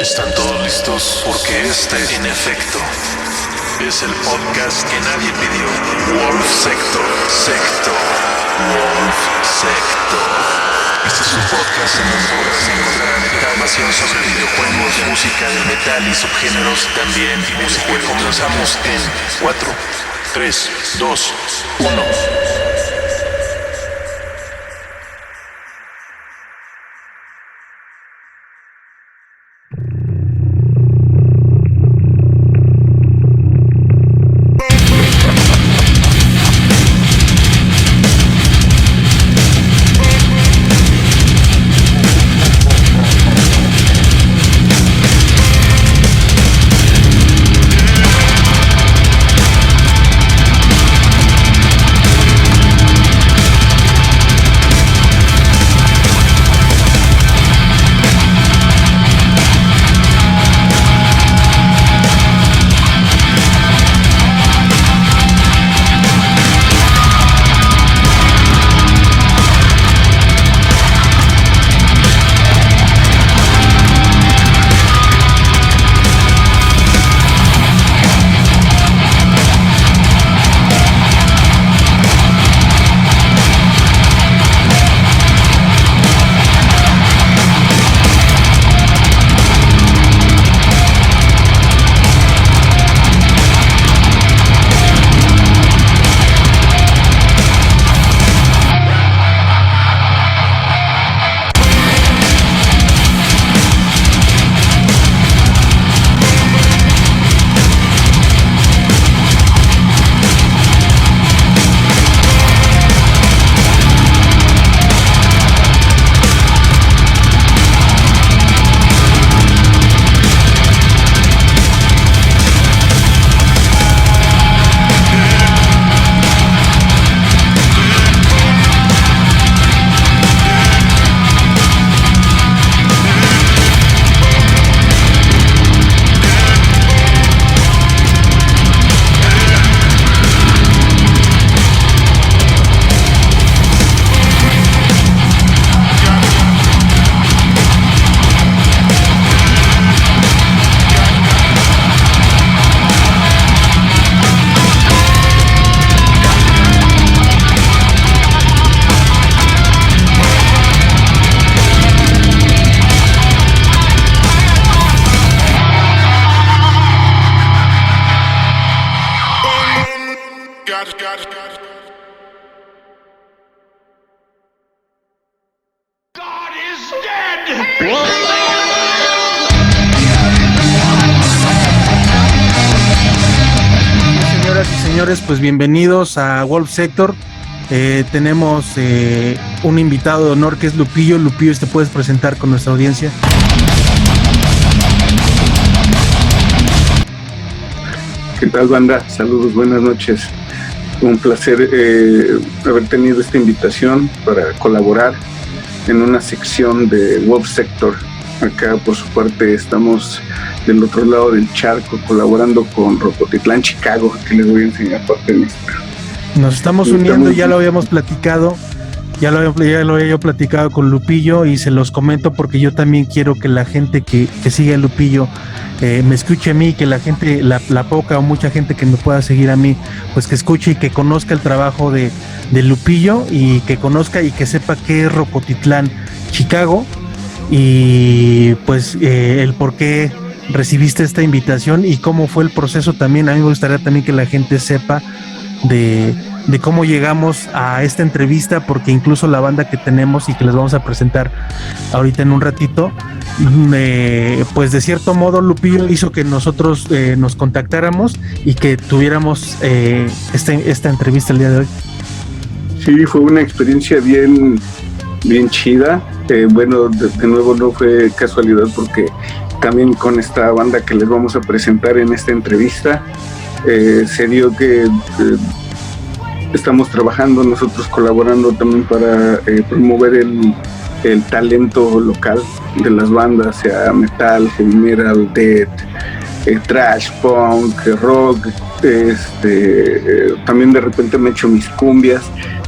¿Están todos listos? Porque este, en efecto, es el podcast que nadie pidió. Wolf Sector. Wolf Sector. Este es un podcast en donde podrás encontrar información sobre videojuegos, música de metal y subgéneros, también música. Comenzamos en 4, 3, 2, 1. Señoras y señores, pues bienvenidos a Wolf Sector. Tenemos un invitado de honor que es Lupillo. Lupillo, ¿te puedes presentar con nuestra audiencia? ¿Qué tal, banda? Saludos, buenas noches. Un placer haber tenido esta invitación para colaborar en una sección de Wolf Sector. Acá, por su parte, estamos del otro lado del charco colaborando con Rocotitlán, Chicago, que les voy a enseñar parte nuestra. Nos estamos uniendo, ya lo habíamos platicado, ya lo había yo platicado con Lupillo y se los comento porque yo también quiero que la gente que sigue a Lupillo me escuche a mí, que la gente, la poca o mucha gente que me pueda seguir a mí, pues que escuche y que conozca el trabajo de Lupillo y que conozca y que sepa qué es Rocotitlán, Chicago, y pues el por qué recibiste esta invitación y cómo fue el proceso también. A mí me gustaría también que la gente sepa de cómo llegamos a esta entrevista, porque incluso la banda que tenemos y que les vamos a presentar ahorita en un ratito, pues de cierto modo Lupillo hizo que nosotros nos contactáramos y que tuviéramos esta entrevista el día de hoy. Sí, fue una experiencia bien chida. Bueno, de nuevo no fue casualidad porque también con esta banda que les vamos a presentar en esta entrevista se dio que estamos trabajando nosotros colaborando también para promover el talento local de las bandas, sea metal, heavy metal, death, thrash, punk, rock. También de repente me echo mis cumbias.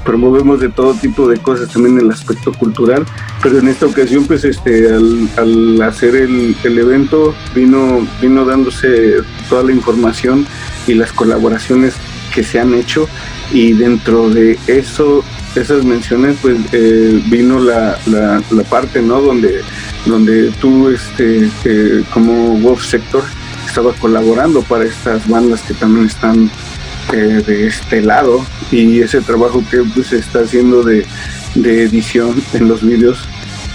promovemos de todo tipo de cosas, también el aspecto cultural, pero en esta ocasión pues al hacer el evento vino dándose toda la información y las colaboraciones que se han hecho, y dentro de eso, esas menciones, pues vino la parte, ¿no? donde tú como Wolf Sector estaba colaborando para estas bandas que también están de este lado, y ese trabajo que pues se está haciendo de edición en los vídeos,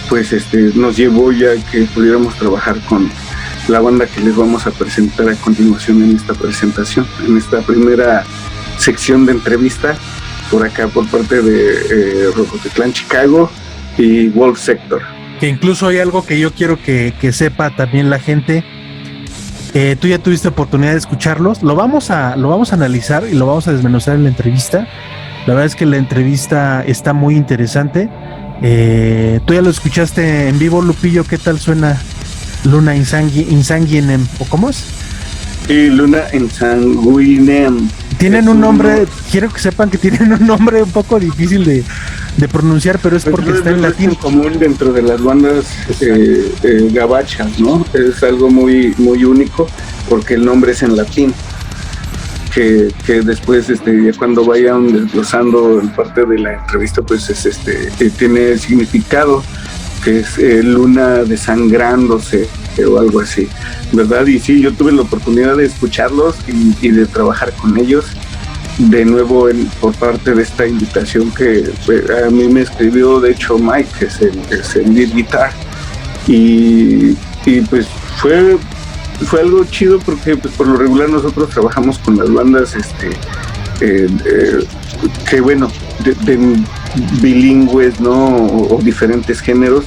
pues nos llevó ya que pudiéramos trabajar con la banda que les vamos a presentar a continuación en esta presentación, en esta primera sección de entrevista por acá por parte de Rocotitlán, Chicago y Wolf Sector. Que incluso hay algo que yo quiero que sepa también la gente. Tú ya tuviste oportunidad de escucharlos, lo vamos a analizar y lo vamos a desmenuzar en la entrevista. La verdad es que la entrevista está muy interesante. Tú ya lo escuchaste en vivo, Lupillo. ¿Qué tal suena Luna Insanguinem? ¿O cómo es? Sí, Luna Insanguinem. Tienen un nombre, quiero que sepan que tienen un nombre un poco difícil de pronunciar, pero es pues porque está en latín. Es común dentro de las bandas gabachas, ¿no? Es algo muy, muy único porque el nombre es en latín. Que después, ya cuando vayan desglosando en parte de la entrevista, pues tiene significado, que es luna desangrándose o algo así, ¿verdad? Y sí, yo tuve la oportunidad de escucharlos y de trabajar con ellos de nuevo por parte de esta invitación que a mí me escribió, de hecho, Mike, que es el lead guitar, y pues fue algo chido porque pues, por lo regular nosotros trabajamos con las bandas que bueno, de bilingües, ¿no? O diferentes géneros,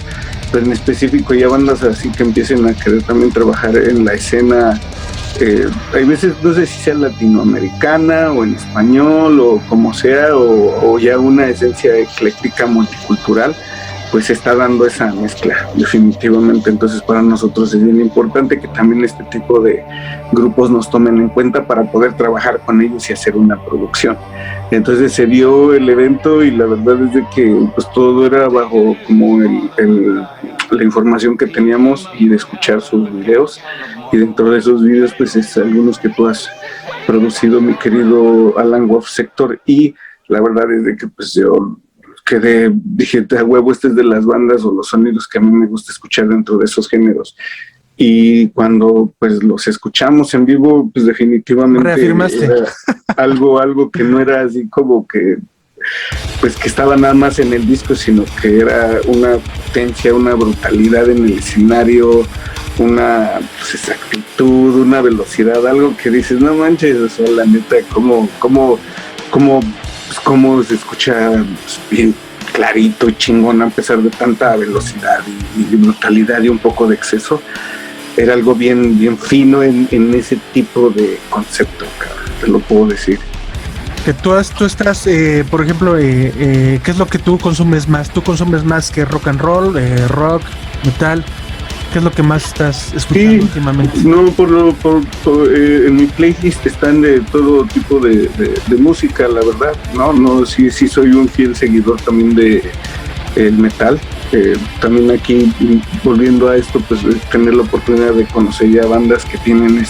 pero en específico ya bandas así que empiecen a querer también trabajar en la escena, hay veces no sé si sea latinoamericana o en español o como sea, o ya una esencia ecléctica multicultural, pues se está dando esa mezcla definitivamente. Entonces para nosotros es bien importante que también este tipo de grupos nos tomen en cuenta para poder trabajar con ellos y hacer una producción. Entonces se dio el evento y la verdad es de que pues todo era bajo como la información que teníamos y de escuchar sus videos, y dentro de esos videos pues es algunos que tú has producido, mi querido Alan Wolf Sector, y la verdad es de que pues yo dije, a huevo, este es de las bandas o los sonidos que a mí me gusta escuchar dentro de esos géneros. Y cuando pues los escuchamos en vivo, pues definitivamente reafirmaste. Era algo que no era así como que pues que estaba nada más en el disco, sino que era una potencia, una brutalidad en el escenario, una pues, exactitud, una velocidad, algo que dices, no manches, o sea, la neta, cómo se escucha pues, bien clarito y chingón a pesar de tanta velocidad y brutalidad y un poco de exceso. Era algo bien, bien fino en ese tipo de concepto, te lo puedo decir. Que tú estás, por ejemplo, ¿qué es lo que tú consumes más? ¿Tú consumes más que rock and roll, rock, metal? ¿Qué es lo que más estás escuchando últimamente? No, en mi playlist están de todo tipo de música, la verdad. No, sí soy un fiel seguidor también de el metal. También aquí, volviendo a esto, pues tener la oportunidad de conocer ya bandas que tienen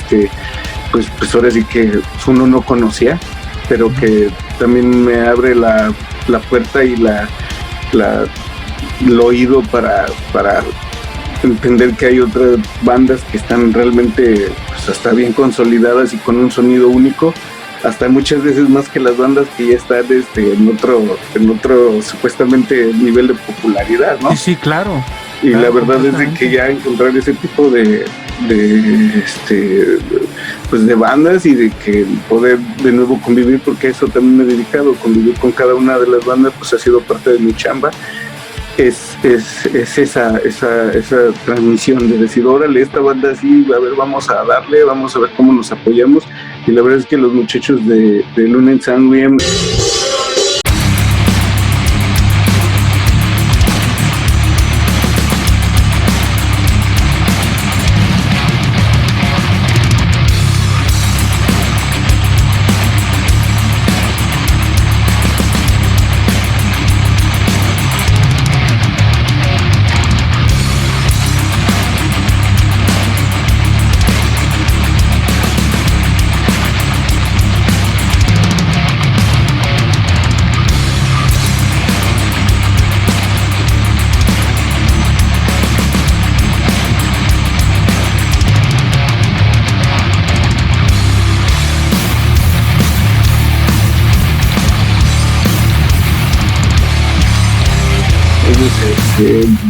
pues ahora sí que uno no conocía, pero que también me abre la puerta y el oído para entender que hay otras bandas que están realmente pues, hasta bien consolidadas y con un sonido único, hasta muchas veces más que las bandas que ya están en otro supuestamente nivel de popularidad, ¿no? Sí, claro. Y claro, la verdad es de que ya encontrar ese tipo de bandas y de que poder de nuevo convivir, porque a eso también me he dedicado, convivir con cada una de las bandas, pues ha sido parte de mi chamba. Es esa transmisión de decir, órale, esta banda sí, a ver, vamos a darle, vamos a ver cómo nos apoyamos. Y la verdad es que los muchachos de Luna Insanguinem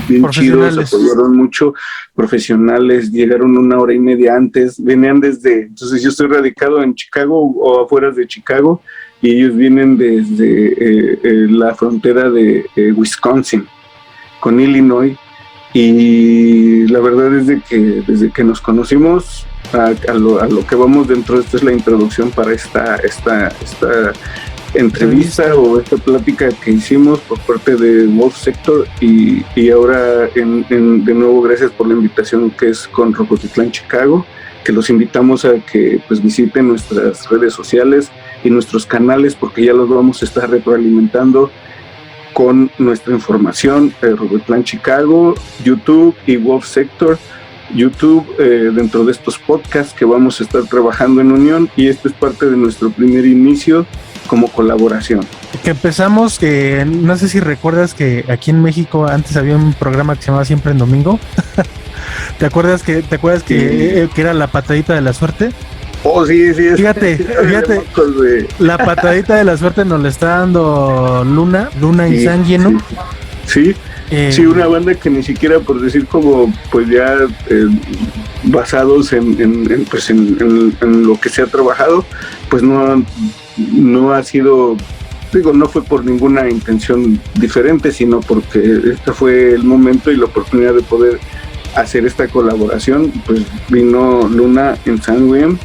bien chidos, apoyaron mucho, profesionales, llegaron 1.5 horas antes, venían entonces yo estoy radicado en Chicago o afuera de Chicago, y ellos vienen desde la frontera de Wisconsin con Illinois, y la verdad es desde que nos conocimos a lo que vamos dentro, esta es la introducción para esta entrevista o esta plática que hicimos por parte de Wolf Sector, y ahora de nuevo gracias por la invitación que es con Rocotitlán Chicago, que los invitamos a que pues visiten nuestras redes sociales y nuestros canales, porque ya los vamos a estar retroalimentando con nuestra información. Rocotitlán Chicago, YouTube y Wolf Sector. YouTube, dentro de estos podcasts que vamos a estar trabajando en unión, y esto es parte de nuestro primer inicio como colaboración. Que empezamos, no sé si recuerdas que aquí en México antes había un programa que se llamaba Siempre en Domingo. ¿Te acuerdas que era la patadita de la suerte? Oh, sí. Fíjate, la patadita de la suerte nos la está dando Luna y San Lleno. Sí. Sí, una banda que ni siquiera, por decir como, pues ya basados en lo que se ha trabajado, pues no ha sido, no fue por ninguna intención diferente, sino porque este fue el momento y la oportunidad de poder hacer esta colaboración. Pues vino Luna en San William,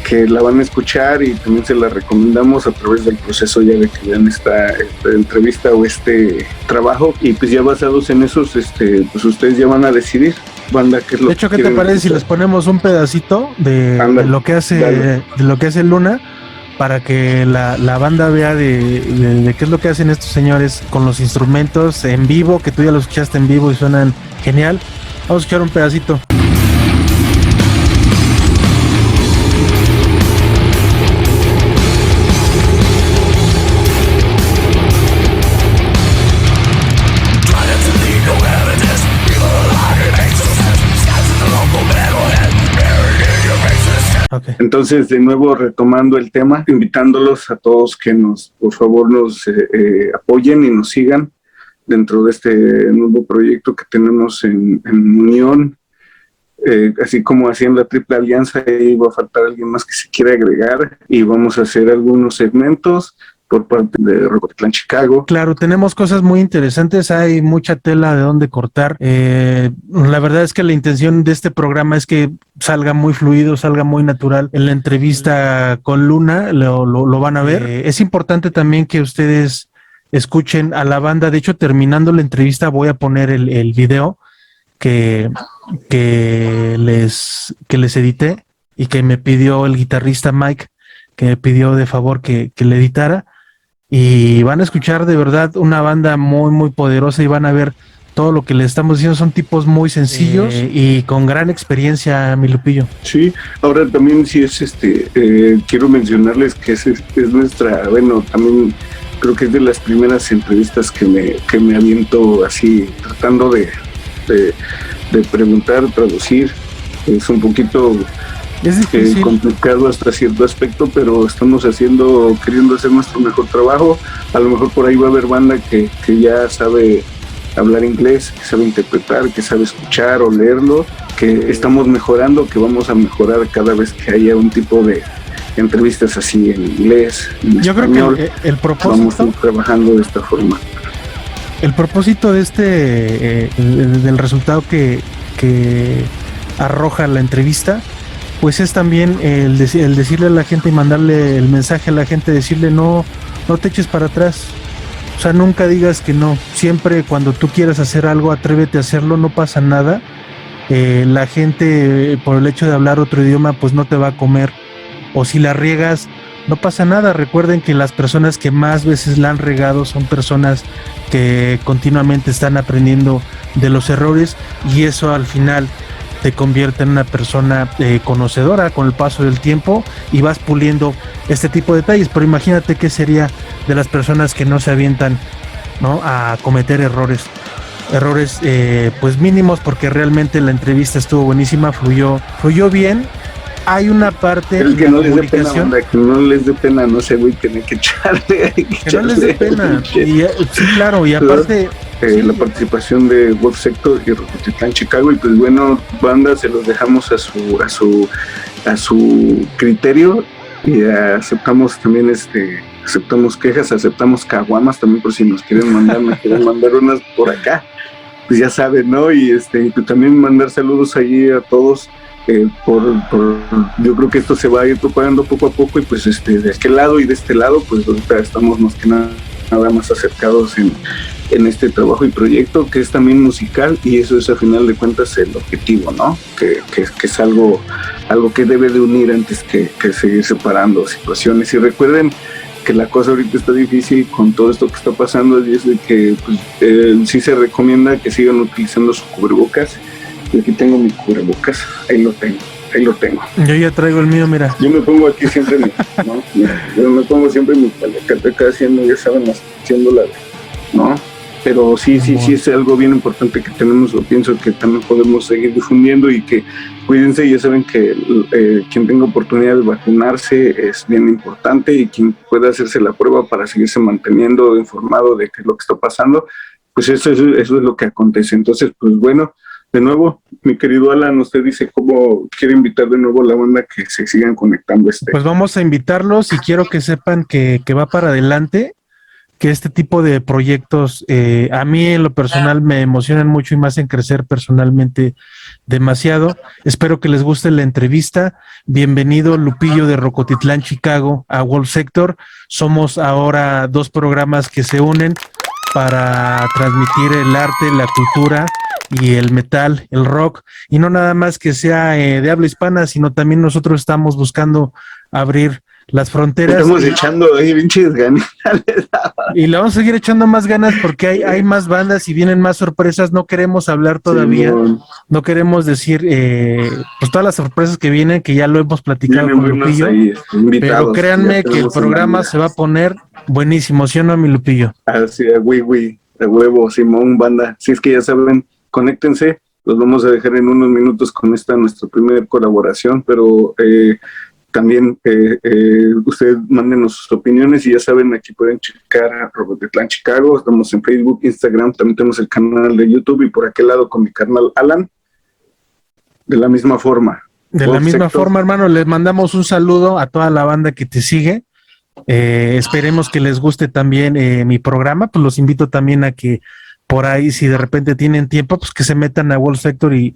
que la van a escuchar, y también se la recomendamos a través del proceso ya de que vean esta entrevista o este trabajo, y pues ya basados en esos, pues ustedes ya van a decidir, banda, qué es lo de hecho, que ¿qué te parece si les ponemos un pedacito de lo que hace Luna, para que la banda vea de qué es lo que hacen estos señores con los instrumentos en vivo, que tú ya los escuchaste en vivo y suenan genial? Vamos a escuchar un pedacito. Okay. Entonces, de nuevo, retomando el tema, invitándolos a todos que por favor nos apoyen y nos sigan dentro de este nuevo proyecto que tenemos en unión, así como así en la Triple Alianza. Ahí va a faltar alguien más que se quiera agregar, y vamos a hacer algunos segmentos por parte de Rocotitlán Chicago. Claro, tenemos cosas muy interesantes, hay mucha tela de dónde cortar. La verdad es que la intención de este programa es que salga muy fluido, salga muy natural. En la entrevista con Luna lo van a ver. Es importante también que ustedes escuchen a la banda. De hecho, terminando la entrevista voy a poner el video que les edité, y que me pidió el guitarrista Mike, que me pidió de favor que le editara. Y van a escuchar de verdad una banda muy, muy poderosa, y van a ver todo lo que les estamos diciendo. Son tipos muy sencillos y con gran experiencia, mi Lupillo. Sí, ahora también sí es quiero mencionarles que es nuestra, bueno, también creo que es de las primeras entrevistas que me aviento así, tratando de preguntar, traducir. Es un poquito... Es difícil, complicado hasta cierto aspecto, pero estamos queriendo hacer nuestro mejor trabajo. A lo mejor por ahí va a haber banda que ya sabe hablar inglés, que sabe interpretar, que sabe escuchar o leerlo, que estamos mejorando, que vamos a mejorar cada vez que haya un tipo de entrevistas así en inglés, en español. Creo que el propósito, vamos a ir trabajando de esta forma. El propósito de del resultado que arroja la entrevista, pues es también el decirle a la gente y mandarle el mensaje a la gente, decirle no te eches para atrás. O sea, nunca digas que no. Siempre cuando tú quieras hacer algo, atrévete a hacerlo, no pasa nada. La gente, por el hecho de hablar otro idioma, pues no te va a comer. O si la riegas, no pasa nada. Recuerden que las personas que más veces la han regado son personas que continuamente están aprendiendo de los errores, y eso al final te convierte en una persona conocedora con el paso del tiempo, y vas puliendo este tipo de detalles. Pero imagínate qué sería de las personas que no se avientan, ¿no?, a cometer errores pues mínimos, porque realmente la entrevista estuvo buenísima, fluyó bien. Hay una parte en la comunicación, que no les dé pena, no sé, güey, tiene que echarle. Que no les dé pena. Sí, claro, y aparte la participación de Wolf Sector y Rocotitlán Chicago, y pues bueno, banda, se los dejamos a su criterio, y aceptamos también aceptamos quejas, aceptamos caguamas también, por si nos quieren mandar unas por acá, pues ya saben, ¿no? Y pues también mandar saludos allí a todos. Yo creo que esto se va a ir propagando poco a poco, y pues de aquel lado y de este lado, pues ahorita estamos más que nada más acercados en este trabajo y proyecto, que es también musical, y eso es a final de cuentas el objetivo, ¿no? Que es algo que debe de unir antes que seguir separando situaciones. Y recuerden que la cosa ahorita está difícil con todo esto que está pasando, y es de que pues, sí se recomienda que sigan utilizando su cubrebocas. Y aquí tengo mi cubrebocas, ahí lo tengo. Yo ya traigo el mío, mira. Yo me pongo aquí siempre ¿no? Yo me pongo siempre mi paliacate acá haciendo, ya saben, haciendo ¿no? Pero sí es algo bien importante que tenemos, o pienso que también podemos seguir difundiendo, y que cuídense. Ya saben que quien tenga oportunidad de vacunarse es bien importante, y quien pueda hacerse la prueba para seguirse manteniendo informado de qué es lo que está pasando, pues eso es lo que acontece. Entonces, pues bueno, de nuevo, mi querido Alan, usted dice cómo quiere invitar de nuevo a la banda que se sigan conectando. Pues vamos a invitarlos, y quiero que sepan que va para adelante, que este tipo de proyectos a mí en lo personal me emocionan mucho, y me hacen crecer personalmente demasiado. Espero que les guste la entrevista. Bienvenido, Lupillo de Rocotitlán Chicago, a Wolf Sector. Somos ahora 2 programas que se unen para transmitir el arte, la cultura y el metal, el rock, y no nada más que sea de habla hispana, sino también nosotros estamos buscando abrir las fronteras. Estamos echando ahí pinches ganas. Y le vamos a seguir echando más ganas, porque hay más bandas y vienen más sorpresas. No queremos hablar todavía, no queremos decir pues todas las sorpresas que vienen, que ya lo hemos platicado con Lupillo, pero créanme que el programa se va a poner buenísimo, ¿sí o no, mi Lupillo? Así, de huevo, Simón, banda. Si es que ya saben, conéctense, los vamos a dejar en unos minutos con nuestra primera colaboración, pero también ustedes mándenos sus opiniones, y ya saben, aquí pueden checar a Rocotitlán Chicago. Estamos en Facebook, Instagram, también tenemos el canal de YouTube, y por aquel lado con mi carnal Alan, de la misma forma. De la misma forma, hermano, les mandamos un saludo a toda la banda que te sigue. Esperemos que les guste también mi programa. Pues los invito también a que por ahí, si de repente tienen tiempo, pues que se metan a Wolf Sector, y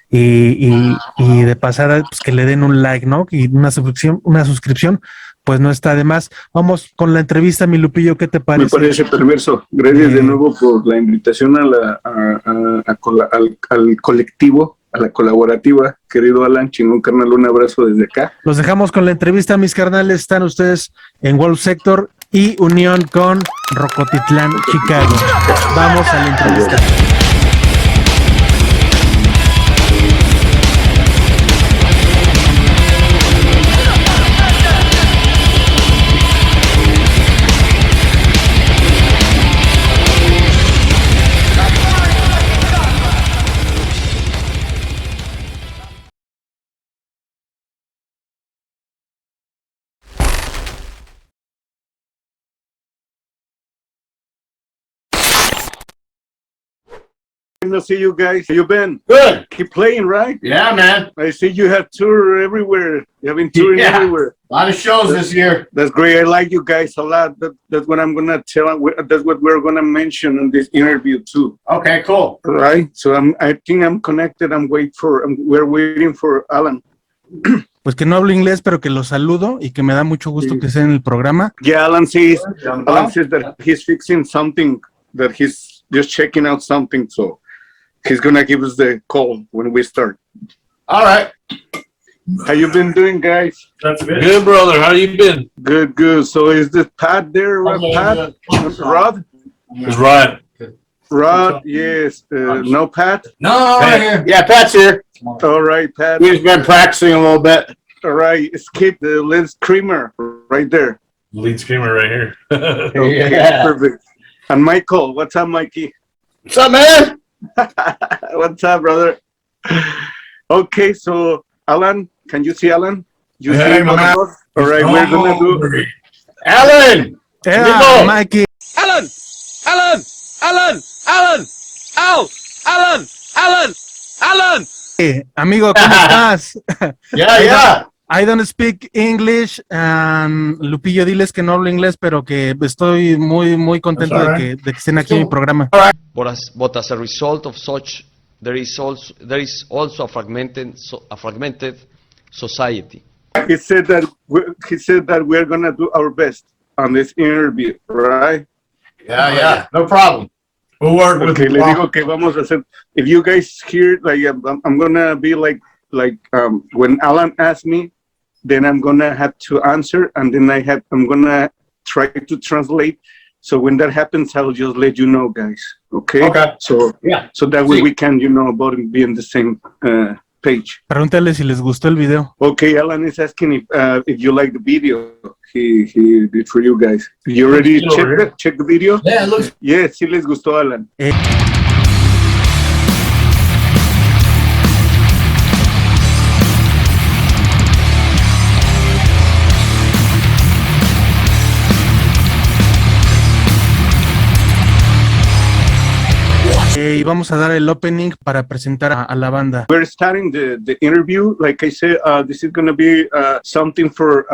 de pasada, pues que le den un like, ¿no? Y una suscripción, pues no está de más. Vamos con la entrevista, mi Lupillo, ¿qué te parece? Me parece perverso. Gracias de nuevo por la invitación al colectivo, a la colaborativa, querido Alan, chingón carnal, un abrazo desde acá. Los dejamos con la entrevista, mis carnales. Están ustedes en Wolf Sector y unión con Rocotitlán Chicago. Vamos a la entrevista. To see you guys. How you been? Good. Keep playing, right? Yeah, man. I see you have tour everywhere. You have been touring everywhere. A lot of shows this year. That's great. I like you guys a lot. That's what I'm gonna tell. That's what we're gonna mention in this interview too. Okay, cool. Right. So I think I'm connected. We're waiting for Alan. Pues que no hablo inglés, pero que los saludo y que me da mucho gusto que estén en el programa. Yeah, Alan says that he's fixing something, that he's just checking out something. So he's gonna give us the call when we start. All right. How you been doing, guys? That's good, brother. How you been? Good, good. So is this Pat there, Pat? Rod? It's Rod. Rod, yes. No, Pat? No, Hey. right here. Yeah, Pat's here. All right, Pat. We've been practicing a little bit. All right, skip the Liz Creamer right there. Lead screamer right here. Okay, Yeah. perfect. And Michael, what's up, Mikey? What's up, man? What's up, brother? Okay, so Alan, can you see Alan? You Hey, see man. All right, we're gonna do. Alan! Yeah, Amigo. Mikey. Alan! Alan! Alan! Alan! Al! Alan! Alan! Alan! Amigo, ¿cómo estás? Yeah. I don't speak English. Lupillo, diles que no hablo inglés, pero que estoy muy contento That's all de que estén aquí en mi programa. But as a result of such, there is also a fragmented society. He said that we're gonna do our best on this interview, right? Yeah. No problem. We'll work with Okay, you. le digo que vamos a hacer. If you guys hear, like, I'm gonna be like when Alan asked me, then I'm gonna have to answer, and then I'm gonna try to translate. So when that happens, I'll just let you know, guys. Okay. Okay. So Yeah. so that way we can, about be on the same page. Pregúntale si les gustó el video. Okay, Alan is asking if you like the video he did for you guys. You already check the video? Yeah, it looks. Yeah, sí les gustó, Alan. Y vamos a dar el opening para presentar a la banda. We're starting the interview. Like I said, this is going to be something for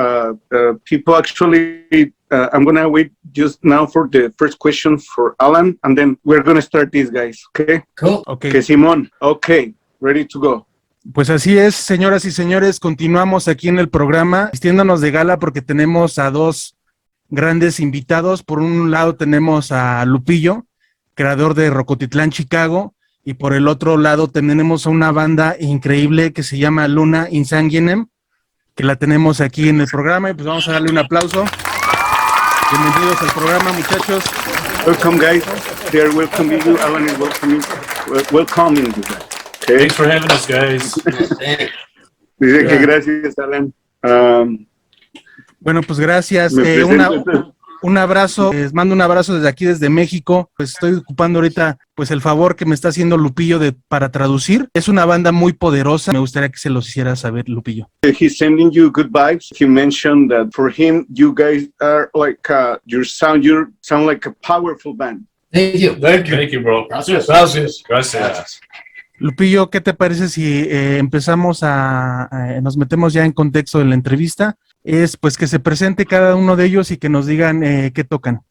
people. Actually, I'm going to wait just now for the first question for Alan, and then we're going to start these guys, okay? Cool. Okay. Okay, Simón. Okay, ready to go. Pues así es, señoras y señores, continuamos aquí en el programa, vistiéndonos de gala porque tenemos a dos grandes invitados. Por un lado tenemos a Lupillo, creador de Rocotitlán, Chicago, y por el otro lado tenemos a una banda increíble que se llama Luna Insanguinem, que la tenemos aquí en el programa, y pues vamos a darle un aplauso. Bienvenidos al programa, muchachos. Welcome, guys. They are welcoming you. Alan is welcoming you guys. Okay. Thanks for having us, guys. Dice que gracias, Alan. Bueno, pues gracias. Me presento. Un abrazo, les mando un abrazo desde aquí, desde México. Pues estoy ocupando ahorita pues el favor que me está haciendo Lupillo para traducir. Es una banda muy poderosa. Me gustaría que se los hiciera saber, Lupillo. He's sending you good vibes. He mentioned that for him, you guys are like you sound like a powerful band. Thank you. Thank you, bro. Gracias. Gracias. Lupillo, ¿qué te parece si empezamos nos metemos ya en contexto de la entrevista? Es pues que se presente cada uno de ellos y que nos digan qué tocan.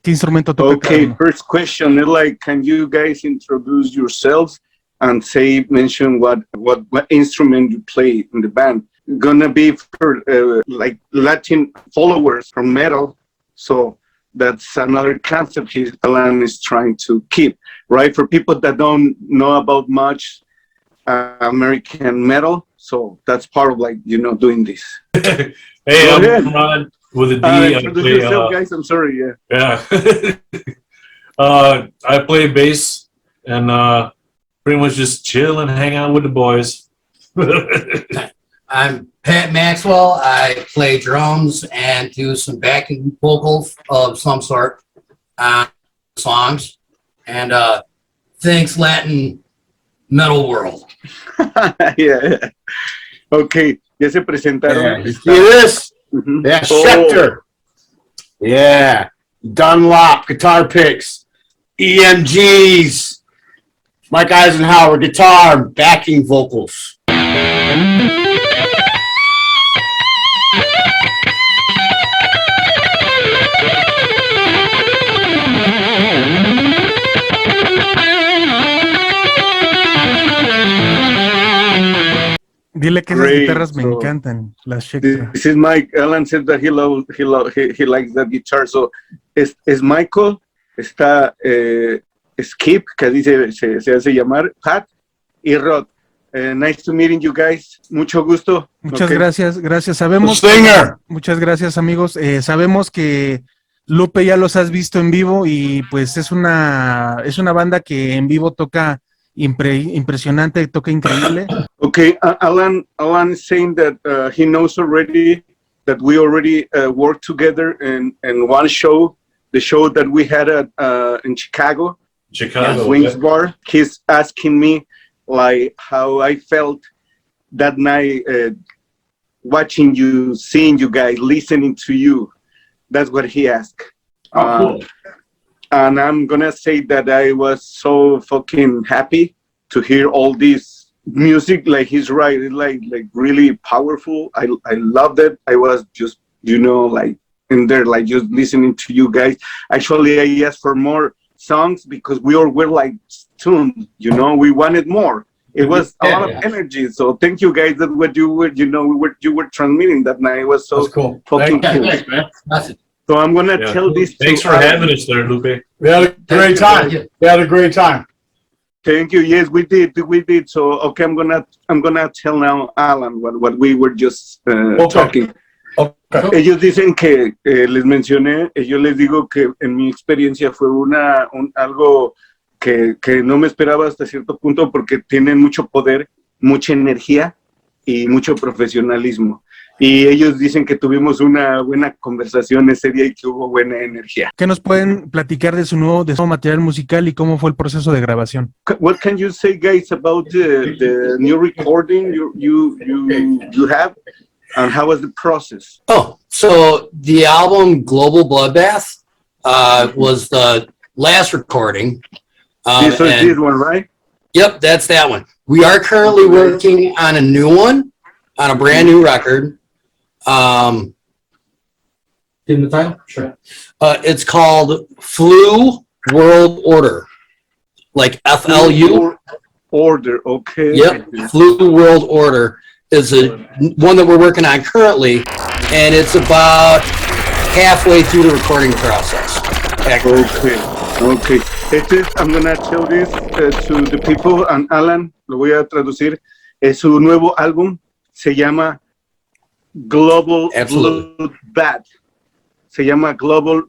¿Qué instrumento tocan? Okay, first question is like, can you guys introduce yourselves and mention what instrument you play in the band? Gonna be for like Latin followers from metal, so that's another concept Alan is trying to keep, right? For people that don't know about much American metal, so that's part of doing this. Hey, Go ahead. I'm Ron with a D. I Introduce play, yourself, guys. I'm sorry, yeah. I play bass and pretty much just chill and hang out with the boys. I'm Pat Maxwell. I play drums and do some backing vocals of some sort on songs. And thanks, Latin Metal World. yeah. Okay, ya se presentaron. You see this? Mhm. Yeah, Oh. Schecter. Yeah. Dunlop guitar picks. EMGs. Mike Eisenhower guitar backing vocals. Dile que esas Great, guitarras me so- encantan, las Schecter. This is Mike. Alan said that he likes that guitar. So es Michael, está Skip, que así se hace llamar, Pat y Rod. Nice to meeting you guys. Mucho gusto. Muchas Okay. gracias. Sabemos, Stinger. muchas gracias, amigos. Sabemos que Lupe ya los has visto en vivo y pues es una banda que en vivo toca impresionante, toca increíble. Okay, Alan is saying that he knows already that we already worked together in one show, the show that we had in Chicago, Chicago. Wings Bar. He's asking me like how I felt that night watching you, seeing you guys, listening to you. That's what he asked. Oh, cool. And I'm gonna say that I was so fucking happy to hear all this music. Like he's right, it's like really powerful. I loved it. I was just, like in there, like just listening to you guys. Actually, I asked for more songs because we all were like tuned, we wanted more. It was a lot of energy. So thank you guys that what you were, you were transmitting that night. It was so That's cool. fucking cool. Thanks, man. So I'm gonna tell this. Thanks for having us there, Lupe. We had a great time. We had a great time. Thank you. Yes, we did. So okay, I'm gonna tell now Alan what we were just talking. Okay. Ellos dicen que les mencioné. Yo les digo que en mi experiencia fue algo que no me esperaba hasta cierto punto porque tienen mucho poder, mucha energía y mucho profesionalismo. Y ellos dicen que tuvimos una buena conversación ese día y que hubo buena energía. ¿Qué nos pueden platicar de su nuevo material musical y cómo fue el proceso de grabación? What can you say, guys, about the new recording you have, and how was the process? Oh, so the album Global Bloodbath was the last recording. This was this one, right? Yep, that's that one. We are currently working on a new one, on a brand new record. Give the title? Sure. It's called Flu World Order, like FLU. Order, okay. Yep, Flu World Order is one that we're working on currently, and it's about halfway through the recording process. Okay. I'm gonna tell this to the people, and Alan, lo voy a traducir. Su nuevo álbum se llama Global Bloodbath. Se llama Global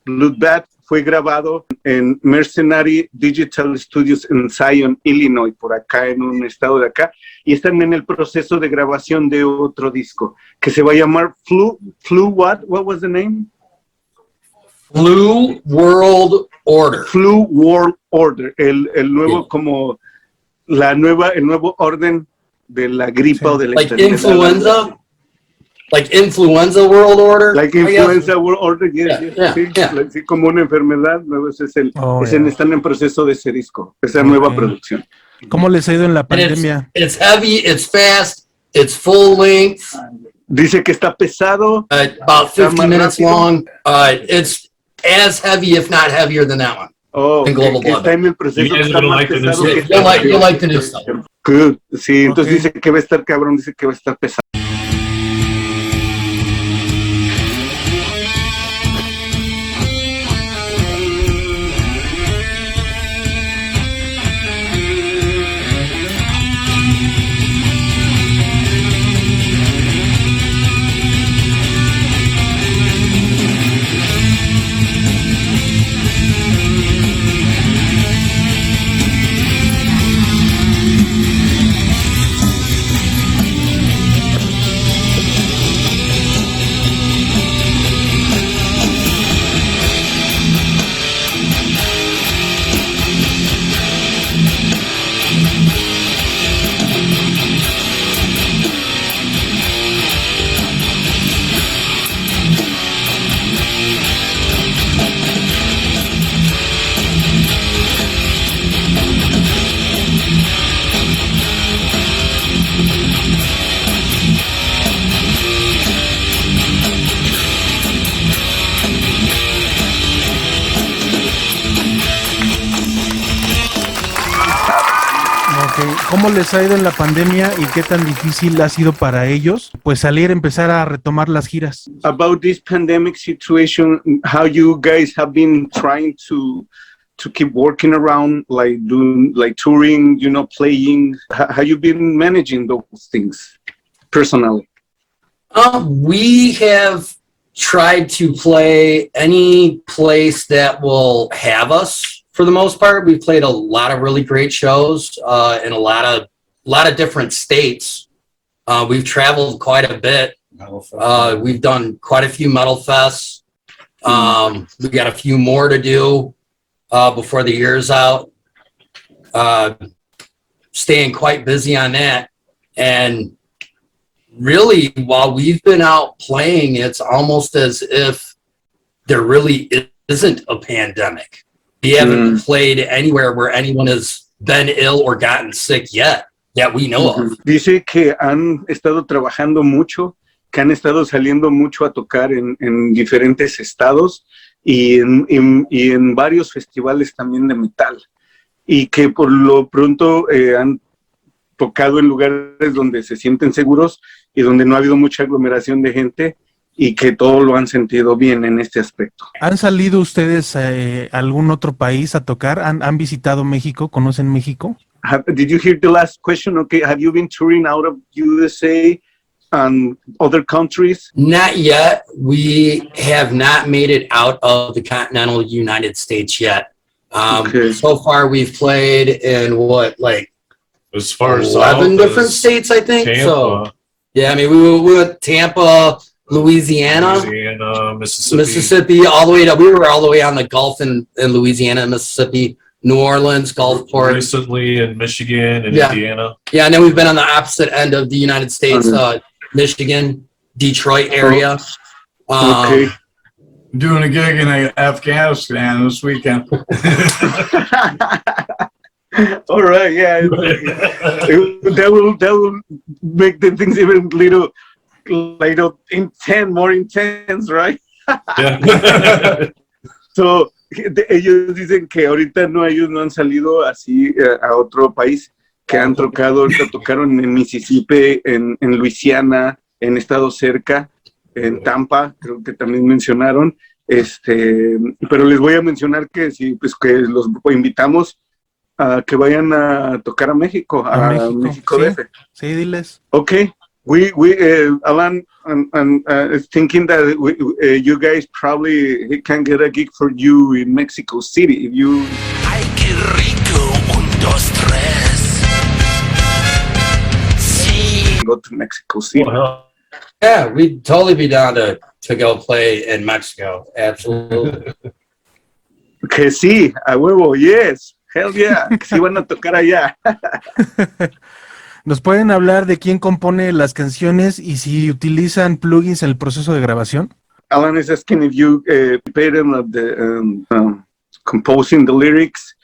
Bloodbath. Fue grabado en Mercenary Digital Studios en Zion, Illinois, por acá en un estado de acá. Y están en el proceso de grabación de otro disco que se va a llamar Flu what? What was the name? Flu World Order. Flu World Order. El nuevo, como el nuevo orden de la gripa o de la influenza. Like Influenza World Order? Like Influenza World Order, yes. Sí, como una enfermedad, están en proceso de ese disco, esa nueva producción. ¿Cómo les ha ido en la pandemia? It's heavy, it's fast, it's full length. Dice que está pesado. About 50 minutes long. It's as heavy, if not heavier than that one. Oh, in Global Blood. Está en el proceso. You'll like the new stuff. Good. Sí, entonces dice que va a estar cabrón, dice que va a estar pesado. ¿Cómo les ha ido en la pandemia y qué tan difícil ha sido para ellos pues empezar a retomar las giras? About this pandemic situation, how you guys have been trying to keep working around, like doing like touring, playing. How you been managing those things personally? We have tried to play any place that will have us. For the most part, we've played a lot of really great shows in a lot of different states. We've traveled quite a bit. We've done quite a few metal fests. We've got a few more to do before the year's out. Staying quite busy on that. And really, while we've been out playing, it's almost as if there really isn't a pandemic. We haven't played anywhere where anyone has been ill or gotten sick yet that we know of. Dice que han estado trabajando mucho, que han estado saliendo mucho a tocar en diferentes estados y en varios festivales también de metal. Y que por lo pronto han tocado en lugares donde se sienten seguros y donde no ha habido mucha aglomeración de gente y que todo lo han sentido bien en este aspecto. ¿Han salido ustedes a algún otro país a tocar? ¿Han visitado México? ¿Conocen México? Did you hear the last question? Okay, have you been touring out of USA and other countries? Not yet. We have not made it out of the continental United States yet. So far, we've played in as far as 11 different states, I think. Tampa, so, yeah, I mean, we went Tampa, Louisiana, Mississippi, all the way to, we were all the way on the Gulf in Louisiana, Mississippi, New Orleans, Gulfport. Recently in Michigan and Indiana. Yeah, and then we've been on the opposite end of the United States, Michigan, Detroit area. Okay. Doing a gig in Afghanistan this weekend. All right, yeah. that will make the things even little more intense, right? Yeah. So, ellos dicen que ahorita ellos no han salido así a otro país, que han tocaron en Mississippi, en Luisiana, en estados cerca, en Tampa, creo que también mencionaron, pero les voy a mencionar que sí, pues que los invitamos a que vayan a tocar a México, a México sí. DF. Sí, diles. Okay, we Alan is thinking that you guys probably can get a gig for you in Mexico City if you. Ay, qué rico, 1, 2, 3. Sí. Go to Mexico City. Well, Yeah, we'd totally be down to go play in Mexico. Absolutely. Que sí, a huevo, yes. Hell yeah, que sí van a tocar allá. ¿Nos pueden hablar de quién compone las canciones y si utilizan plugins en el proceso de grabación? Alan is asking if you pay them of the composing the lyrics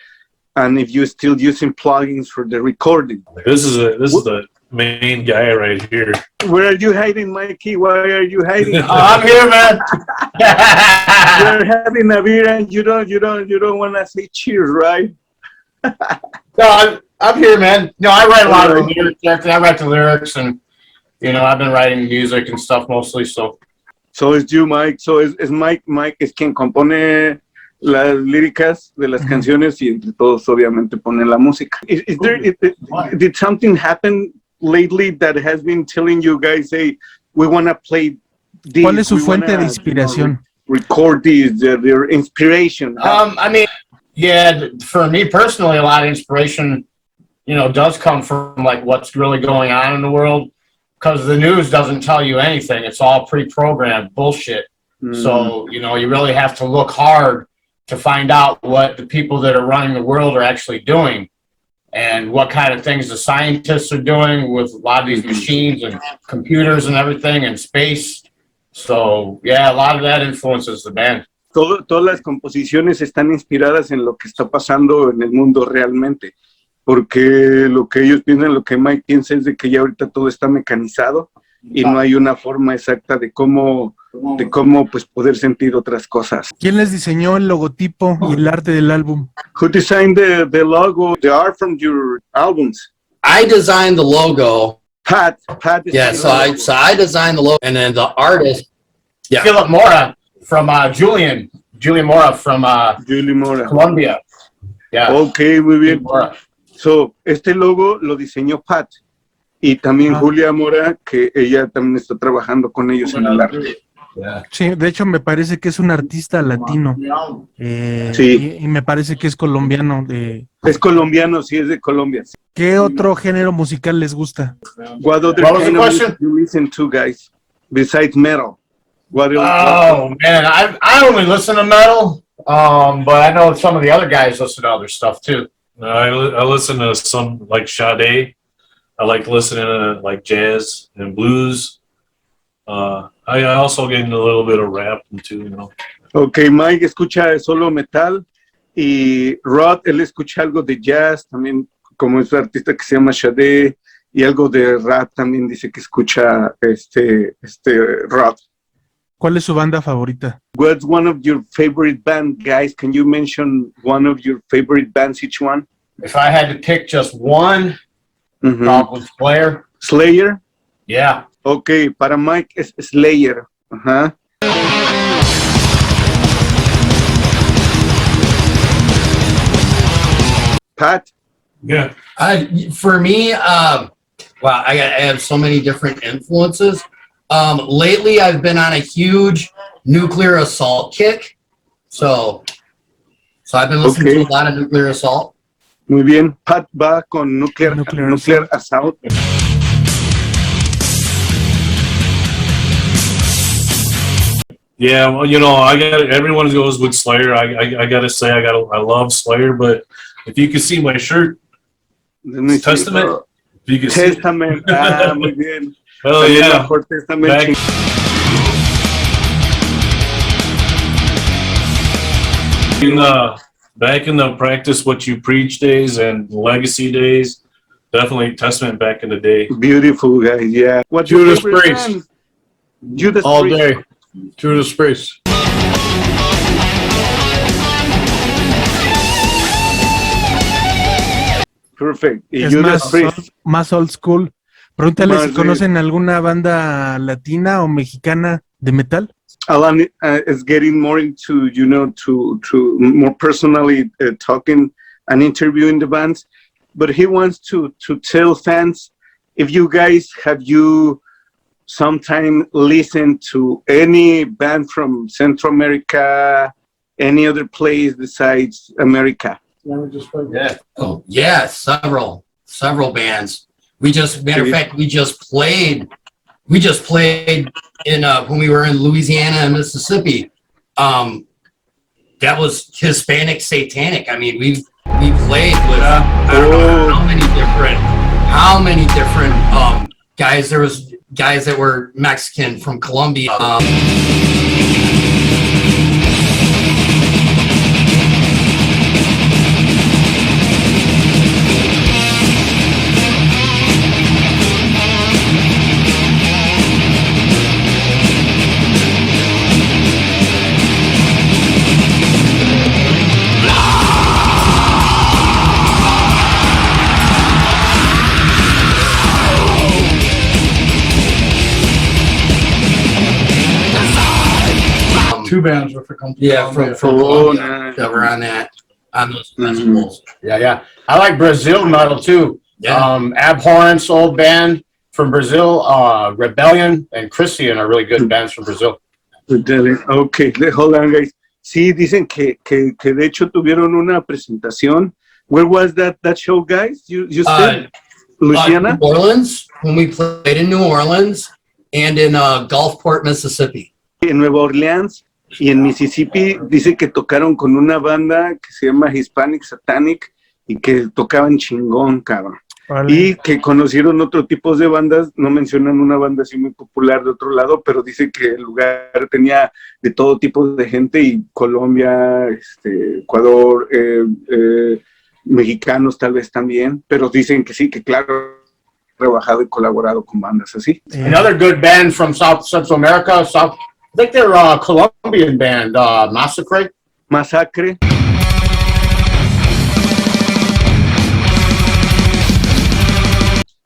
and if you still using plugins for the recording. this is the main guy right here. Where are you hiding, Mikey? Why are you hiding? I'm here, man. You're having a beer and you don't want to say cheers, right? No, I'm here, man. No, I write a lot of the lyrics. I write the lyrics, and I've been writing music and stuff mostly. So is you, Mike. So is Mike es quien compone las líricas de las canciones y entre todos obviamente pone la música. Did something happen lately that has been telling you guys, hey, we want to play this? ¿Cuál es su fuente de inspiración? Record these, their inspiration. I mean, yeah, for me personally, a lot of inspiration, does come from like what's really going on in the world, because the news doesn't tell you anything. It's all pre-programmed bullshit. So, you really have to look hard to find out what the people that are running the world are actually doing and what kind of things the scientists are doing with a lot of these machines and computers and everything and space. So, yeah, a lot of that influences the band. Todas las composiciones están inspiradas en lo que está pasando en el mundo realmente, porque lo que ellos piensan, lo que Mike piensa es de que ya ahorita todo está mecanizado y no hay una forma exacta de cómo pues poder sentir otras cosas. ¿Quién les diseñó el logotipo y el arte del álbum? Who designed the logo, the art from your albums? I designed the logo. Pat. Yeah, so I designed the logo, and then the artist. Yeah. Philip Mora from Julian Mora from Julie Mora. Colombia. Yeah. Okay, muy bien. So, este logo lo diseñó Pat y también Julia Mora, que ella también está trabajando con ellos en el arte. Sí, de hecho me parece que es un artista latino. Sí. Y me parece que es colombiano. Es colombiano, sí, es de Colombia. ¿Qué otro género musical les gusta? What other kind of music you listen to, guys, besides metal? Man, I only listen to metal, but I know some of the other guys listen to other stuff too. I listen to some like Sade. I like listening to like jazz and blues. I also get into a little bit of rap too, Okay, Mike escucha solo metal Y Rod, él escucha algo de jazz, también como es un artista que se llama Sade, y algo de rap también dice que escucha Rod. ¿Cuál es su banda favorita? What's one of your favorite band, guys? Can you mention one of your favorite bands, each one? If I had to pick just one, probably Slayer. Slayer? Yeah. Ok, para Mike es Slayer. Ajá. Pat? Yeah. For me, wow, I have so many different influences. Lately, I've been on a huge Nuclear Assault kick. So I've been listening to a lot of Nuclear Assault. Muy bien. Pat va con Nuclear Assault. Yeah, well, everyone goes with Slayer. I gotta say, I love Slayer, but if you could see my shirt, Testament. If you could see Testament. Muy bien. Oh yeah. Por Testament. Back in the Practice What You Preach days and Legacy days, definitely Testament back in the day. Beautiful, guys. Yeah. What's Judas your favorite Priest. band? Judas All Priest. day. Judas Priest. Perfect. Y Es Judas Priest. más old school. Pregúntale Más si conocen alguna banda latina o mexicana de metal. Alan is getting more into, to more personally talking and interviewing the bands, but he wants to tell fans, if you guys have you sometime listened to any band from Central America, any other place besides America? Yeah. Oh yeah, several bands. Matter of fact, we just played in when we were in Louisiana and Mississippi. That was Hispanic Satanic. I mean, we played with I don't know how many different guys. There was guys that were Mexican from Colombia. Two bands were from from Colombia that were on those festivals. Yeah. I like Brazil metal too. Yeah. Abhorrence, old band from Brazil. Rebellion and Christian are really good bands from Brazil. Okay, hold on, guys. Sí, dicen que de hecho tuvieron una presentación. Where was that show, guys? You said Louisiana? New Orleans, when we played in New Orleans and in Gulfport, Mississippi. En Nueva Orleans y en Mississippi dice que tocaron con una banda que se llama Hispanic Satanic y que tocaban chingón, cabrón. Vale. Y que conocieron otro tipo de bandas, no mencionan una banda así muy popular de otro lado, pero dice que el lugar tenía de todo tipo de gente y Colombia, Ecuador, mexicanos tal vez también, pero dicen que sí, que claro, trabajado y colaborado con bandas así. Another good band from Central America, I think they're a Colombian band, Massacre. Masacre.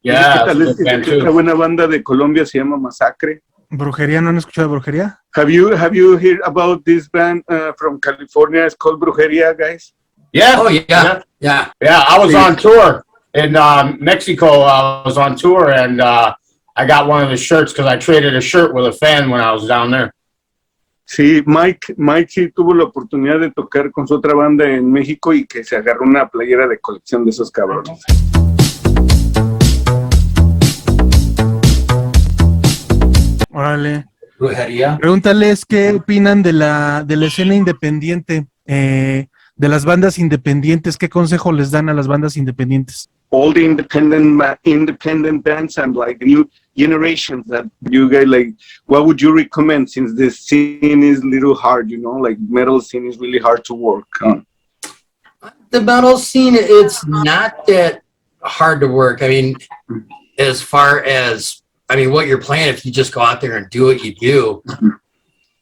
Yeah, Una buena banda de Colombia se llama Masacre. ¿Brujería? ¿No han escuchado de Brujería? Have you heard about this band from California? It's called Brujería, guys. Yeah. Oh yeah. Yeah, I was on tour in Mexico. I was on tour and I got one of the shirts because I traded a shirt with a fan when I was down there. Sí, Mike sí tuvo la oportunidad de tocar con su otra banda en México y que se agarró una playera de colección de esos cabrones. Órale. Brujería. Pregúntales qué opinan de la escena independiente, de las bandas independientes. ¿Qué consejo les dan a las bandas independientes? All the independent bands and like the new generations that you guys like, what would you recommend since the scene is a little hard, like metal scene is really hard to work on? the metal scene, it's not that hard to work. I mean, as far as, I mean, what you're playing, if you just go out there and do what you do,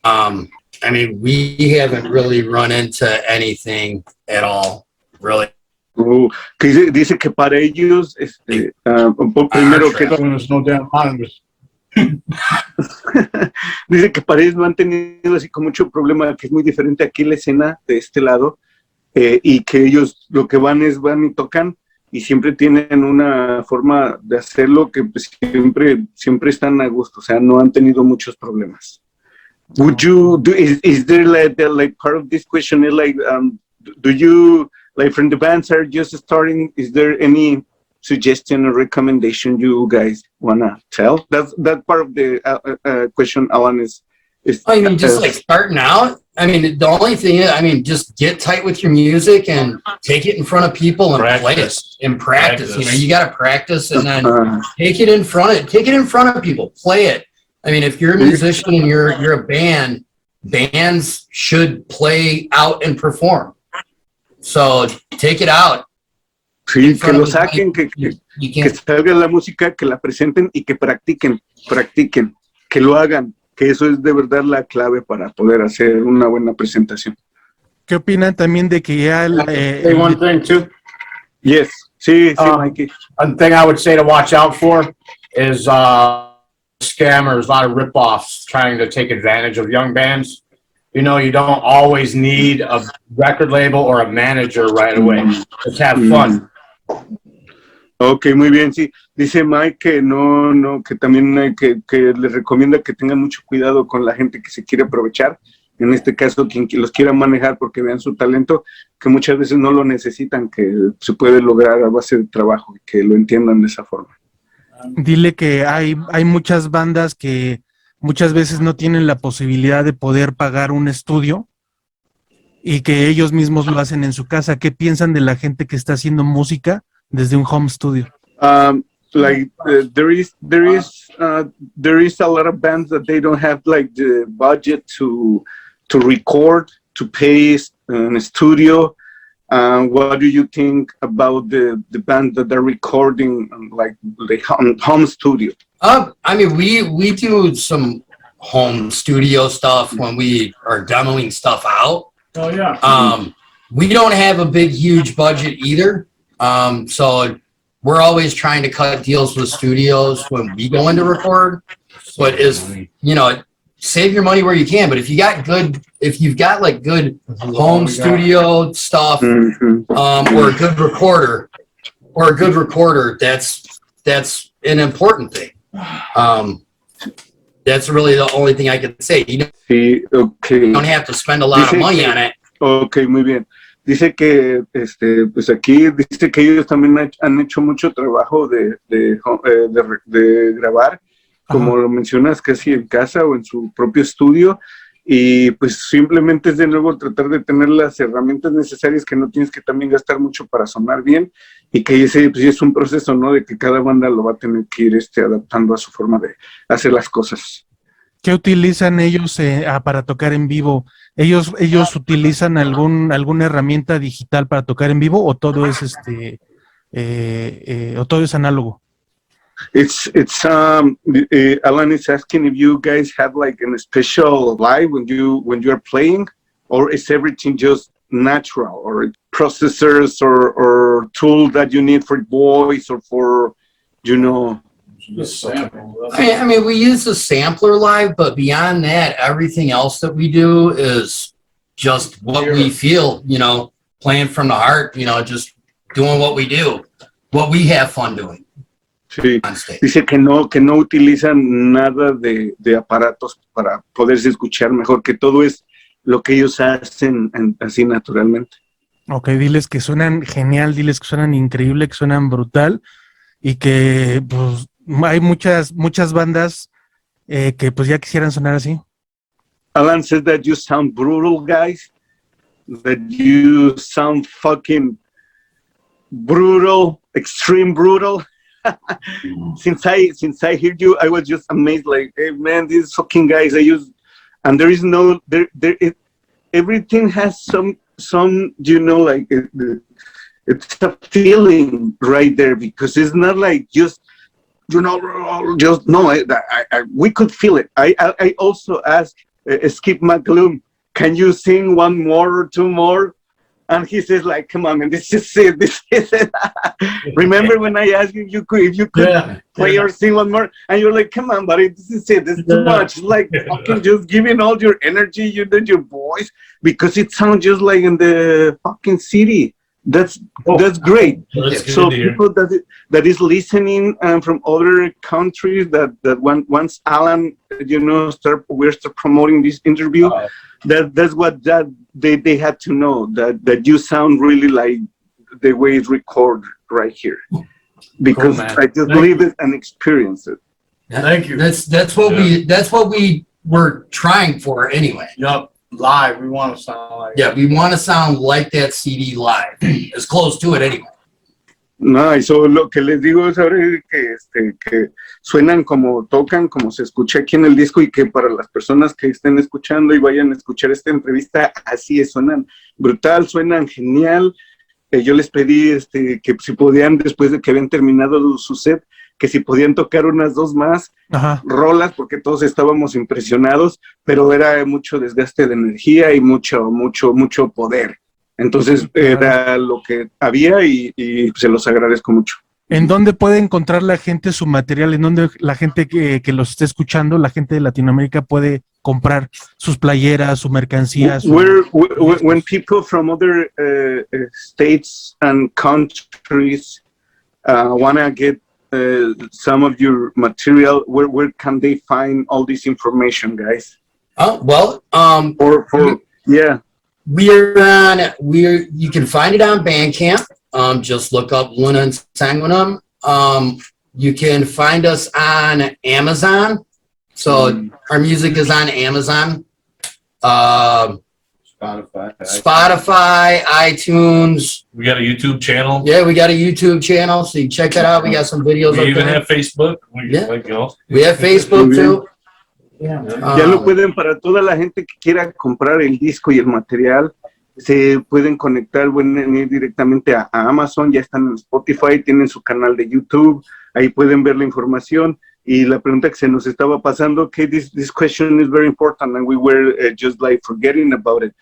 I mean, we haven't really run into anything at all, really. Que dice que para ellos, primero que no damn honest. dice que para ellos no han tenido así con mucho problema, que es muy diferente aquí la escena de este lado, y que ellos lo que van y tocan, y siempre tienen una forma de hacerlo que pues, siempre están a gusto, o sea, no han tenido muchos problemas. Would you do? Is there like part of this question is like, do you like from the bands are just starting? Is there any suggestion or recommendation you guys wanna tell? That part of the question, Alan is. I mean, just like starting out. I mean, the only thing is, I mean, just get tight with your music and take it in front of people and play it and practice. You know, you got to practice and then take it in front of people, play it. I mean, if you're a musician and you're a band, bands should play out and perform. So take it out. Sí, que lo saquen, que salga la música, que la presenten y que practiquen, que lo hagan, que eso es de verdad la clave para poder hacer una buena presentación. ¿Qué opinan también de que ya Say one thing too. Yes, sí, Mikey. One thing I would say to watch out for is scammers, a lot of rip-offs trying to take advantage of young bands. You know, you don't always need a record label or a manager right away. Just have fun. Ok, muy bien, sí. Dice Mike que que también que les recomienda que tengan mucho cuidado con la gente que se quiere aprovechar. En este caso, quien los quiera manejar porque vean su talento, que muchas veces no lo necesitan, que se puede lograr a base de trabajo y que lo entiendan de esa forma. Dile que hay muchas bandas que muchas veces no tienen la posibilidad de poder pagar un estudio y que ellos mismos lo hacen en su casa. ¿Qué piensan de la gente que está haciendo música desde un home studio? There is a lot of bands that they don't have like the budget to record, to pay in a studio. What do you think about the bands that are recording like the home studio? I mean, we do some home studio stuff when we are demoing stuff out. Oh yeah. We don't have a huge budget either. So we're always trying to cut deals with studios when we go into record. But you know, save your money where you can. But if you've got like good home studio stuff, or a good recorder, that's an important thing. That's really the only thing I can say. You don't have to spend a lot of money on it. Okay, muy bien. Dice que, pues aquí, dice que ellos también han hecho mucho trabajo de grabar, como lo mencionas, casi en casa o en su propio estudio, y pues simplemente es de nuevo tratar de tener las herramientas necesarias, que no tienes que también gastar mucho para sonar bien, y que ese pues, es un proceso, ¿no? De que cada banda lo va a tener que ir adaptando a su forma de hacer las cosas. ¿Qué utilizan ellos para tocar en vivo? ¿Ellos utilizan alguna herramienta digital para tocar en vivo o todo es o todo es análogo? Alan is asking if you guys have like a special live when you are playing, or is everything just natural, or processors or tool that you need for voice or for, you know? I mean, we use the sampler live, but beyond that, everything else that we do is just what we feel, you know, playing from the heart, you know, just doing what we do, what we have fun doing. Sí, dice que no utilizan nada de aparatos para poderse escuchar mejor, que todo es lo que ellos hacen así naturalmente. Ok, diles que suenan genial, diles que suenan increíble, que suenan brutal y que pues hay muchas bandas que pues ya quisieran sonar así. Alan says that you sound brutal, guys. That you sound fucking brutal, extreme brutal. Since I heard you, I was just amazed. Like, hey man, these fucking guys. And there is no everything has like it's a feeling right there, because it's not like just no. We could feel it. I also asked Skip McGloom, can you sing one more or two more? And he says, like, come on, man, this is it. This is it. Remember when I asked you if you could play or sing one more? And you're like, come on, buddy, this is it. This is too much. Like, fucking just giving all your energy, your voice, because it sounds just like in the fucking city. That's great. So people that is listening from other countries that once Alan, we're start promoting this interview, that's what they had to know, that you sound really like the way it's recorded right here, because I just believe it and experience it. Thank you. That's what we were trying for anyway. Yup. Live, we want to sound like. Yeah, we want to sound like that CD live, as close to it anyway. No, eso lo que les digo es ahora que suenan como tocan, como se escucha aquí en el disco, y que para las personas que estén escuchando y vayan a escuchar esta entrevista, así es, suenan brutal, suenan genial. Yo les pedí que si podían, después de que habían terminado su set, que si podían tocar unas 2 más rolas, porque todos estábamos impresionados, pero era mucho desgaste de energía y mucho poder. Entonces era lo que había y se los agradezco mucho. ¿En dónde puede encontrar la gente su material? ¿En dónde la gente que los esté escuchando, la gente de Latinoamérica, puede comprar sus playeras, su mercancía? When people from other states and countries want to get some of your material, where can they find all this information, guys? You can find it on Bandcamp. Just look up Luna and Sanguinum. You can find us on Amazon. So our music is on Amazon. Spotify, iTunes. We got a YouTube channel. Yeah, we got a YouTube channel, so you check that out. We got some videos. We even have Facebook. We have Facebook too. Ya lo pueden, para toda la gente que quiera comprar el disco y el material, se pueden conectar, pueden ir directamente a Amazon, ya están en Spotify, tienen su canal de YouTube, ahí pueden ver la información. Y la pregunta que se nos estaba pasando, this question is very important and we were just like forgetting about it.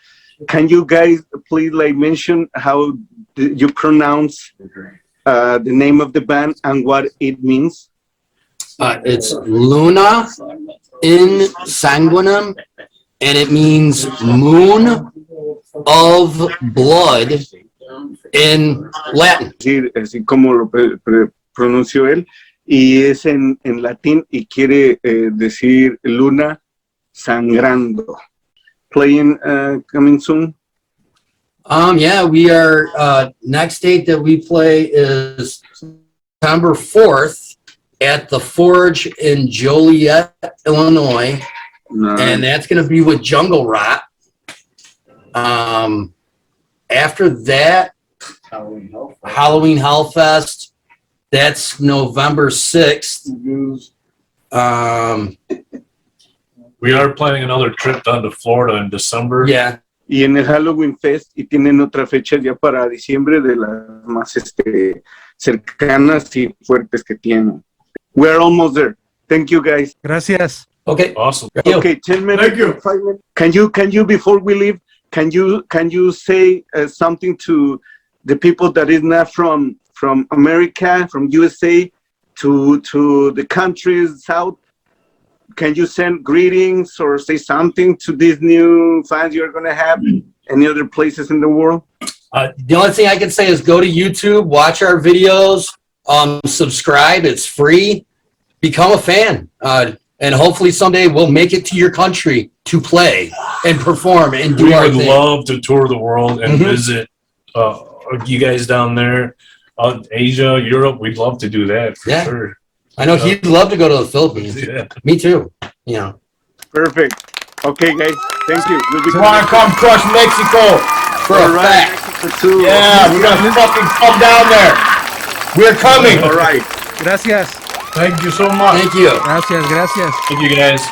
Can you guys please like mention how you pronounce the name of the band and what it means? It's Luna in Sanguinum, and it means moon of blood in Latin. Sí, así como lo pronunció él. Y es en latín y quiere decir luna sangrando. Playing coming soon? Yeah, we are, next date that we play is September 4th at the Forge in Joliet, Illinois. Nice. And that's going to be with Jungle Rot. After that, Halloween Hellfest. That's November 6th. We are planning another trip down to Florida in December. Yeah. Y en el Halloween Fest, y tienen otra fecha ya para diciembre, de las más cercanas y fuertes que tienen. We're almost there. Thank you, guys. Gracias. Okay. Awesome. Okay, 10 minutes. Thank you. 5 minutes. Can you before we leave, can you say something to the people that is not from America, from USA to the countries south? Can you send greetings or say something to these new fans you're going to have any other places in the world? The only thing I can say is go to YouTube, watch our videos, subscribe. It's free. Become a fan. And hopefully someday we'll make it to your country to play and perform and do our thing. We would love to tour the world and visit you guys down there. Asia, Europe, we'd love to do that for sure. I know he'd love to go to the Philippines. Yeah. Me too. Yeah. Perfect. Okay, guys. Thank you. We'll be Want to come crush Mexico for a fact. Mexico. Yeah, we're going to fucking come down there. We're coming. All right. Gracias. Thank you so much. Thank you. Gracias. Thank you, guys.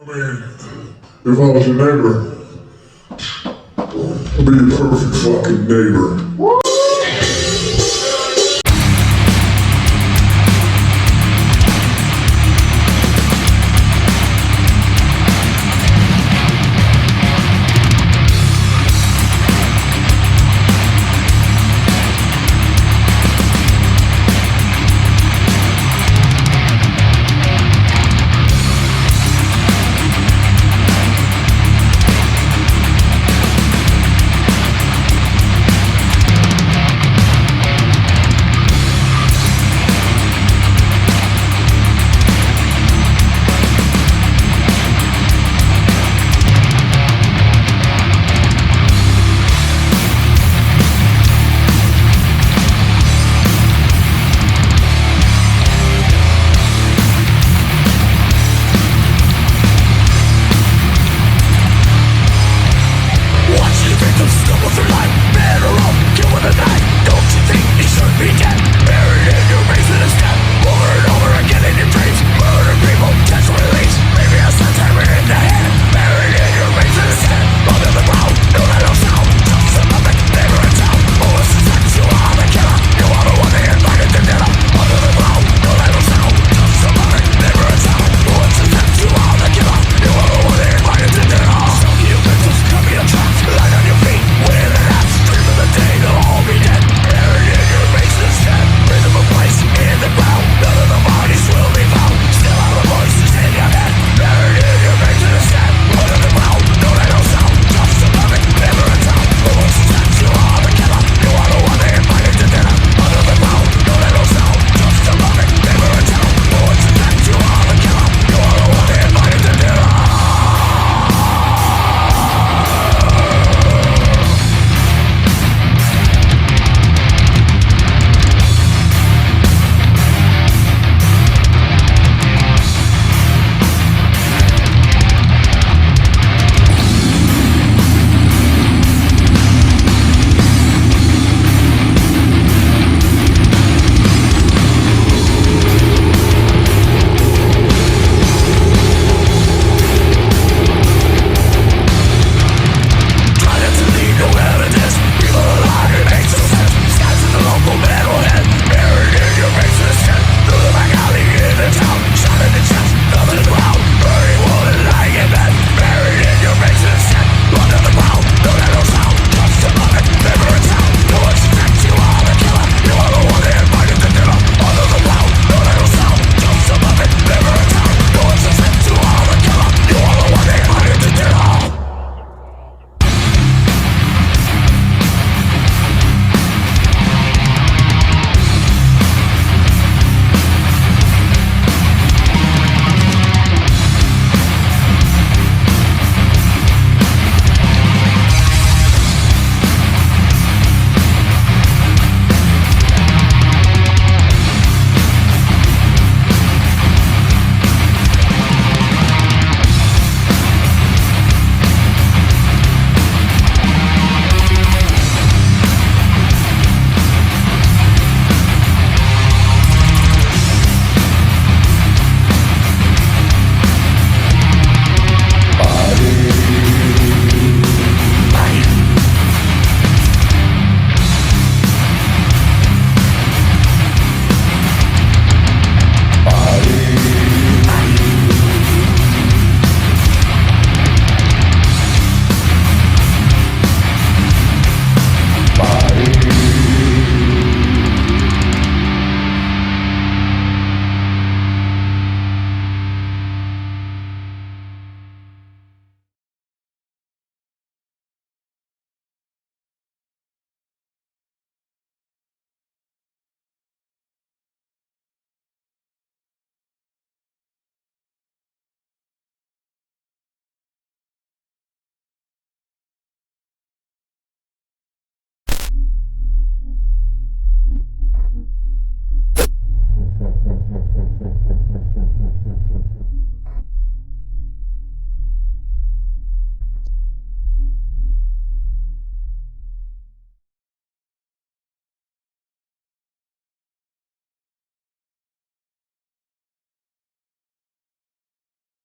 If I was your neighbor, I'd be a perfect fucking neighbor.